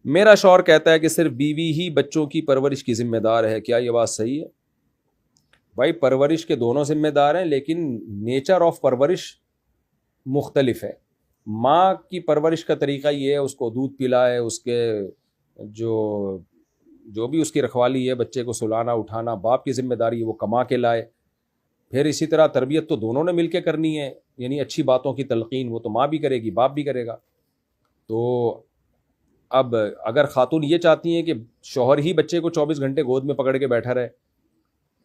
मेरा शौहर कहता है कि सिर्फ बीवी ही बच्चों की परवरिश की जिम्मेदार है, क्या ये बात सही है? भाई परवरिश के दोनों जिम्मेदार हैं, लेकिन नेचर ऑफ परवरिश मुख्तलिफ है। माँ की परवरिश का तरीका ये है, उसको दूध पिलाए, उसके जो जो भी उसकी रखवाली है, बच्चे को सुलाना उठाना। बाप की जिम्मेदारी है वो कमा के लाए। फिर इसी तरह तरबियत तो दोनों ने मिलकर करनी है, यानी अच्छी बातों की तलकीन वो तो माँ भी करेगी, बाप भी करेगा। तो अब अगर खातून ये चाहती हैं कि शौहर ही बच्चे को 24 घंटे गोद में पकड़ के बैठा रहे,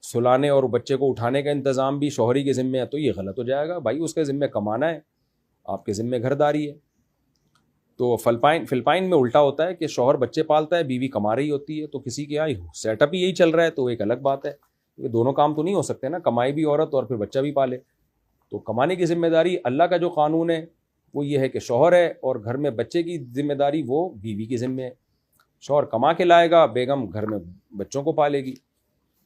सुलाने और बच्चे को उठाने का इंतज़ाम भी शौहरी के ज़िम्मे है, तो ये गलत हो जाएगा। भाई उसके ज़िम्मे कमाना है, आपके ज़िम्मे घरदारी है। तो फिलिपाइन में उल्टा होता है कि शौहर बच्चे पालता है, बीवी कमा रही होती है। तो किसी के यहाँ सेटअप ही यही चल रहा है, तो एक अलग बात है। ये दोनों काम तो नहीं हो सकते ना, कमाई भी औरत और फिर बच्चा भी पाले। तो कमाने की जिम्मेदारी अल्लाह का जो कानून है वो ये है कि शौहर है, और घर में बच्चे की जिम्मेदारी वो बीवी के ज़िम्मे है। शौहर कमा के लाएगा, बेगम घर में बच्चों को पालेगी।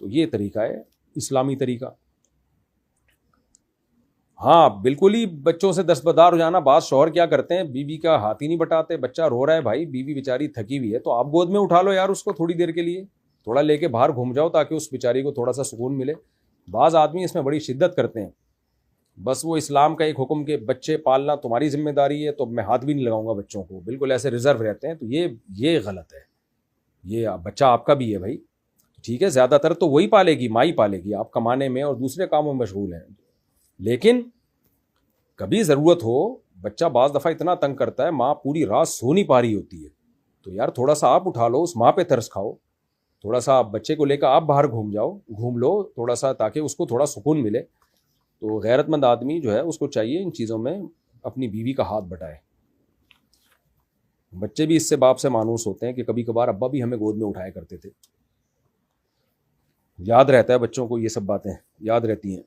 तो ये तरीका है इस्लामी तरीका। हाँ बिल्कुल ही बच्चों से दस्तबरदार हो जाना। बात शौहर क्या करते हैं, बीवी का हाथ ही नहीं बटाते। बच्चा रो रहा है भाई, बीवी बेचारी थकी हुई है, तो आप गोद में उठा लो यार उसको थोड़ी देर के लिए, थोड़ा लेके बाहर घूम जाओ ताकि उस बेचारी को थोड़ा सा सुकून मिले। बाज़ आदमी इसमें बड़ी शिद्दत करते हैं। बस वो इस्लाम का एक हुक्म के बच्चे पालना तुम्हारी जिम्मेदारी है, तो मैं हाथ भी नहीं लगाऊंगा बच्चों को, बिल्कुल ऐसे रिजर्व रहते हैं। तो ये गलत है। ये बच्चा आपका भी है भाई, ठीक है। ज़्यादातर तो वही पालेगी, माँ ही पालेगी, आप कमाने में और दूसरे कामों में मशगूल हैं। लेकिन कभी ज़रूरत हो, बच्चा बाज़ दफ़ा इतना तंग करता है, माँ पूरी रात सो नहीं पा रही होती है, तो यार थोड़ा सा आप उठा लो, उस माँ पे तरस खाओ। थोड़ा सा आप बच्चे को लेकर आप बाहर घूम लो थोड़ा सा, ताकि उसको थोड़ा सुकून मिले। तो गैरतमंद आदमी जो है उसको चाहिए इन चीज़ों में अपनी बीवी का हाथ बटाए। बच्चे भी इससे बाप से मानूस होते हैं कि कभी कभार अब्बा भी हमें गोद में उठाया करते थे। याद रहता है बच्चों को, ये सब बातें याद रहती हैं।